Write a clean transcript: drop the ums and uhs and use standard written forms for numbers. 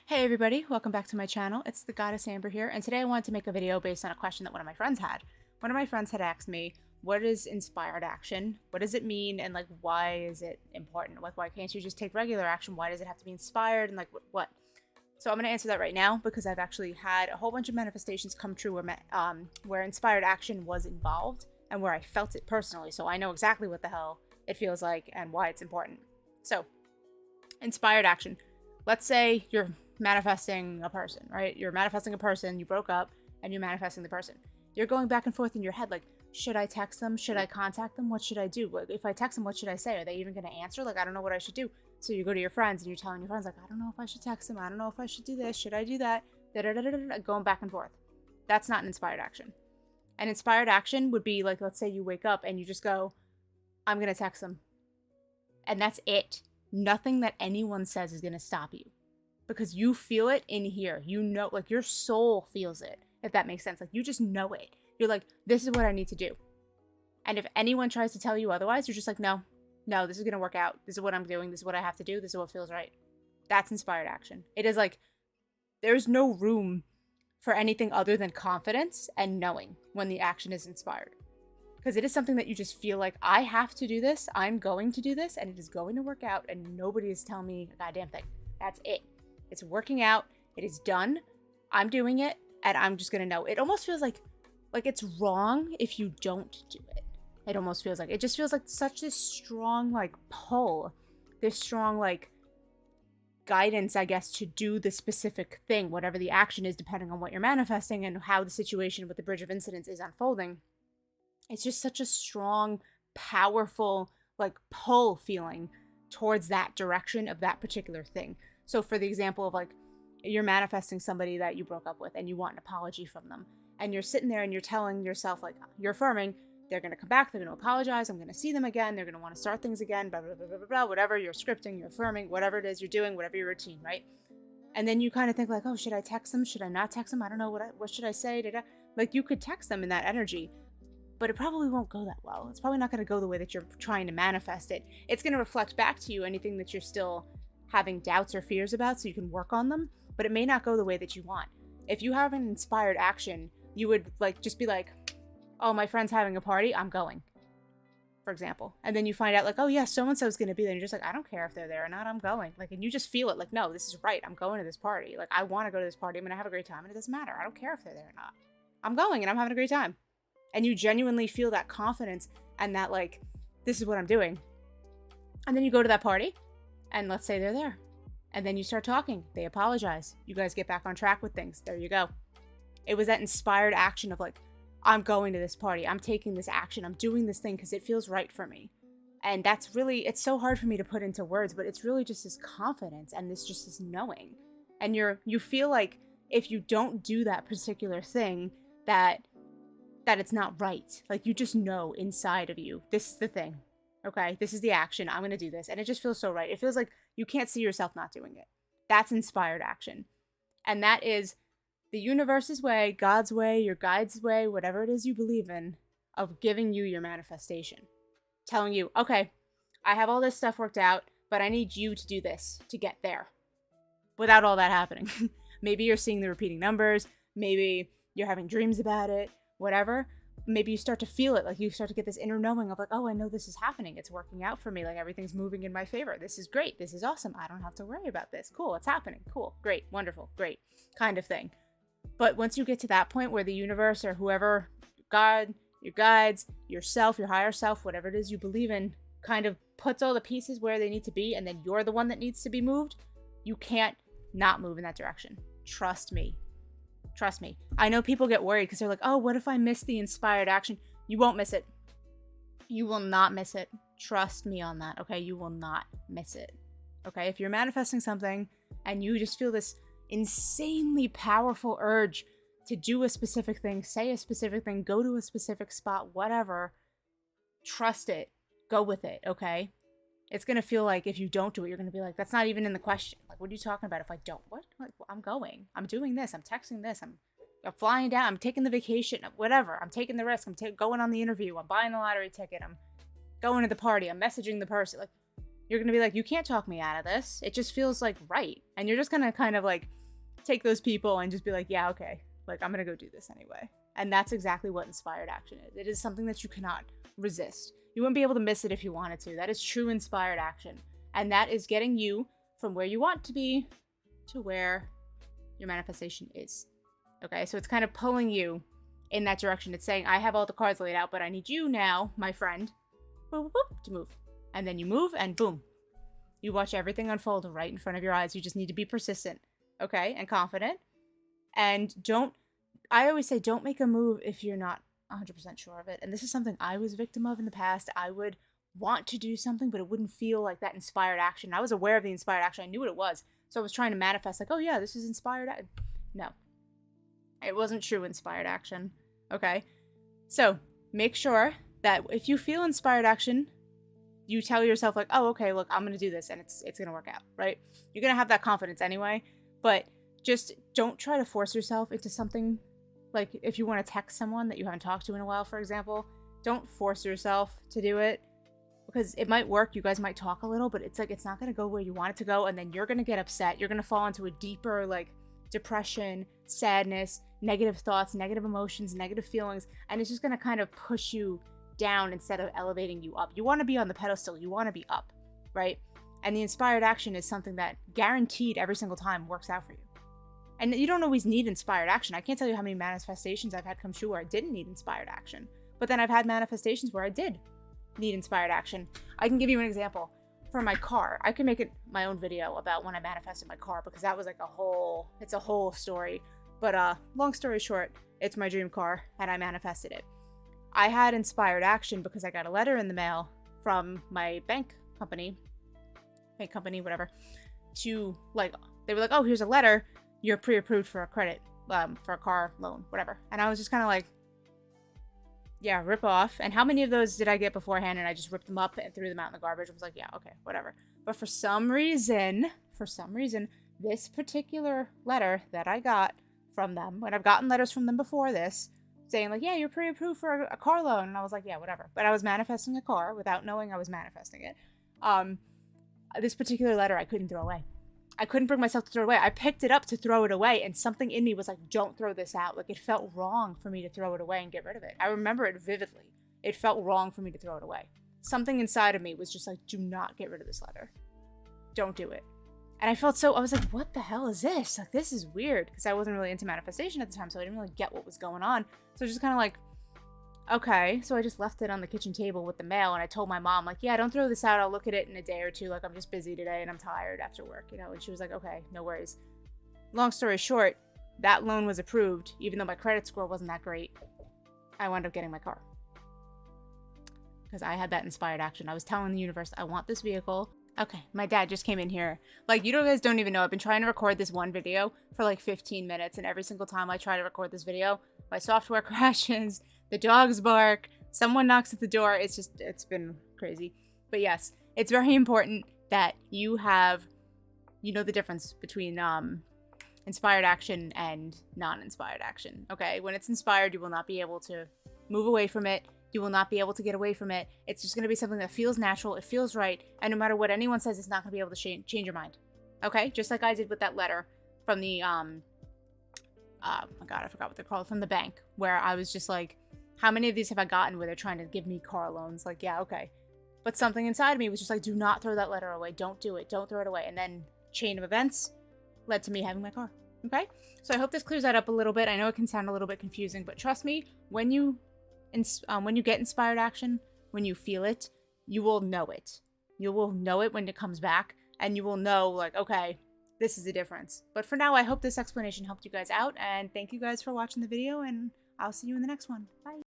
Hey everybody, welcome back to my channel. It's the Goddess Amber here, and today I wanted to make a video based on a question that one of my friends had. One of my friends had asked me, what is inspired action? What does it mean, and like why is it important? Like why can't you just take regular action? Why does it have to be inspired, and like what? So I'm going to answer that right now because I've actually had a whole bunch of manifestations come true where inspired action was involved and where I felt it personally, so I know exactly what the hell it feels like and why it's important. So, inspired action. Let's say you're manifesting a person, right? You're manifesting a person, you broke up, and you're manifesting the person. You're going back and forth in your head, like, should I text them? Should I contact them? What should I do? If I text them, what should I say? Are they even going to answer? Like, I don't know what I should do. So you go to your friends and you're telling your friends, like, I don't know if I should text them. I don't know if I should do this. Should I do that? Going back and forth. That's not an inspired action. An inspired action would be like, let's say you wake up and you just go, I'm going to text them. And that's it. Nothing that anyone says is going to stop you because you feel it in here. You know, like your soul feels it, if that makes sense. Like you just know it. You're like, this is what I need to do. And if anyone tries to tell you otherwise, you're just like, no, this is going to work out. This is what I'm doing. This is what I have to do. This is what feels right. That's inspired action. It is like, there's no room for anything other than confidence and knowing when the action is inspired. Because it is something that you just feel like, I have to do this, I'm going to do this, and it is going to work out, and nobody is telling me a goddamn thing. That's it. It's working out, it is done, I'm doing it, and I'm just gonna know. It almost feels like it's wrong if you don't do it. It almost feels like, it just feels like such a strong, like, pull. This strong, like, guidance, I guess, to do the specific thing, whatever the action is, depending on what you're manifesting and how the situation with the bridge of incidents is unfolding. It's just such a strong, powerful, like pull feeling towards that direction of that particular thing. So for the example of like, you're manifesting somebody that you broke up with and you want an apology from them. And you're sitting there and you're telling yourself, like, you're affirming, they're going to come back, they're going to apologize, I'm going to see them again, they're going to want to start things again, blah, blah, blah, blah, blah, whatever you're scripting, you're affirming, whatever it is you're doing, whatever your routine, right? And then you kind of think like, oh, should I text them? Should I not text them? I don't know, what should I say? Like you could text them in that energy, but it probably won't go that well. It's probably not going to go the way that you're trying to manifest it. It's going to reflect back to you anything that you're still having doubts or fears about so you can work on them, but it may not go the way that you want. If you have an inspired action, you would like just be like, oh, my friend's having a party, I'm going, for example. And then you find out like, oh yeah, so-and-so is going to be there. And you're just like, I don't care if they're there or not, I'm going. Like, and you just feel it like, no, this is right. I'm going to this party. Like, I want to go to this party. I'm going to have a great time and it doesn't matter. I don't care if they're there or not. I'm going and I'm having a great time. And you genuinely feel that confidence and that like, this is what I'm doing. And then you go to that party and let's say they're there. And then you start talking. They apologize. You guys get back on track with things. There you go. It was that inspired action of like, I'm going to this party. I'm taking this action. I'm doing this thing because it feels right for me. And that's really, it's so hard for me to put into words, but it's really just this confidence and this knowing. And you feel like if you don't do that particular thing, that it's not right. Like you just know inside of you, this is the thing. Okay, this is the action. I'm going to do this. And it just feels so right. It feels like you can't see yourself not doing it. That's inspired action. And that is the universe's way, God's way, your guide's way, whatever it is you believe in, of giving you your manifestation. Telling you, okay, I have all this stuff worked out, but I need you to do this to get there. Without all that happening. Maybe you're seeing the repeating numbers. Maybe you're having dreams about it. Whatever, maybe you start to feel it, like you start to get this inner knowing of like, oh, I know this is happening, it's working out for me, like everything's moving in my favor, this is great, this is awesome, I don't have to worry about this, cool, it's happening, cool, great, wonderful, great, kind of thing. But once you get to that point where the universe or whoever, God, your guides, yourself, your higher self, whatever it is you believe in, kind of puts all the pieces where they need to be, and then you're the one that needs to be moved, you can't not move in that direction. Trust me. Trust me. I know people get worried because they're like, oh, what if I miss the inspired action? You won't miss it. You will not miss it. Trust me on that, okay? You will not miss it, okay? If you're manifesting something and you just feel this insanely powerful urge to do a specific thing, say a specific thing, go to a specific spot, whatever, trust it. Go with it, okay? It's going to feel like if you don't do it, you're going to be like, that's not even in the question. Like, what are you talking about if I don't? What? Like, I'm going. I'm doing this. I'm texting this. I'm flying down. I'm taking the vacation. Whatever. I'm taking the risk. I'm going on the interview. I'm buying the lottery ticket. I'm going to the party. I'm messaging the person. Like, You're going to be like, you can't talk me out of this. It just feels like right. And you're just going to kind of like take those people and just be like, yeah, okay, like I'm going to go do this anyway. And that's exactly what inspired action is. It is something that you cannot resist. You wouldn't be able to miss it if you wanted to. That is true inspired action. And that is getting you from where you want to be to where your manifestation is. Okay, so it's kind of pulling you in that direction. It's saying, I have all the cards laid out, but I need you now, my friend, boop, boop, boop, to move. And then you move and boom. You watch everything unfold right in front of your eyes. You just need to be persistent, okay, and confident. And I always say, don't make a move if you're not 100% sure of it. And this is something I was a victim of in the past. I would want to do something, but it wouldn't feel like that inspired action. I was aware of the inspired action. I knew what it was. So I was trying to manifest like, oh yeah, this is inspired. No, it wasn't true inspired action. Okay. So make sure that if you feel inspired action, you tell yourself like, oh, okay, look, I'm going to do this and it's going to work out, right? You're going to have that confidence anyway, but just don't try to force yourself into something. Like if you want to text someone that you haven't talked to in a while, for example, don't force yourself to do it because it might work. You guys might talk a little, but it's like, it's not going to go where you want it to go. And then you're going to get upset. You're going to fall into a deeper like depression, sadness, negative thoughts, negative emotions, negative feelings. And it's just going to kind of push you down instead of elevating you up. You want to be on the pedestal. You want to be up, right? And the inspired action is something that guaranteed every single time works out for you. And you don't always need inspired action. I can't tell you how many manifestations I've had come true where I didn't need inspired action. But then I've had manifestations where I did need inspired action. I can give you an example. For my car, I can make it my own video about when I manifested my car because that was like it's a whole story. But long story short, it's my dream car and I manifested it. I had inspired action because I got a letter in the mail from my bank company, whatever, to like, they were like, oh, here's a letter. You're pre-approved for a credit, for a car loan, whatever. And I was just kind of like, yeah, rip off. And how many of those did I get beforehand? And I just ripped them up and threw them out in the garbage. I was like, yeah, okay, whatever. But for some reason, this particular letter that I got from them, and I've gotten letters from them before this, saying like, yeah, you're pre-approved for a car loan. And I was like, yeah, whatever. But I was manifesting a car without knowing I was manifesting it. This particular letter I couldn't throw away. I couldn't bring myself to throw it away. I picked it up to throw it away, and something in me was like, don't throw this out. Like, it felt wrong for me to throw it away and get rid of it. I remember it vividly. It felt wrong for me to throw it away. Something inside of me was just like, do not get rid of this letter. Don't do it. And I was like, what the hell is this? Like, this is weird, because I wasn't really into manifestation at the time, so I didn't really get what was going on. So I was just kind of like, okay. So I just left it on the kitchen table with the mail, and I told my mom, like, yeah, don't throw this out. I'll look at it in a day or two. Like, I'm just busy today, and I'm tired after work, you know? And she was like, okay, no worries. Long story short, that loan was approved, even though my credit score wasn't that great. I wound up getting my car. Because I had that inspired action. I was telling the universe, I want this vehicle. Okay, my dad just came in here. Like, you guys don't even know. I've been trying to record this one video for like 15 minutes, and every single time I try to record this video, my software crashes, the dogs bark, someone knocks at the door. It's been crazy. But yes, it's very important that you know the difference between inspired action and non-inspired action, okay? When it's inspired, you will not be able to move away from it. You will not be able to get away from it. It's just going to be something that feels natural. It feels right. And no matter what anyone says, it's not going to be able to change your mind. Okay? Just like I did with that letter from the, oh my God, I forgot what they're called, from the bank, where I was just like, how many of these have I gotten where they're trying to give me car loans? Like, yeah, okay. But something inside of me was just like, do not throw that letter away. Don't do it. Don't throw it away. And then chain of events led to me having my car. Okay? So I hope this clears that up a little bit. I know it can sound a little bit confusing, but trust me, when you get inspired action, when you feel it, you will know it. You will know it when it comes back, and you will know, like, okay, this is the difference. But for now, I hope this explanation helped you guys out, and thank you guys for watching the video, and I'll see you in the next one. Bye.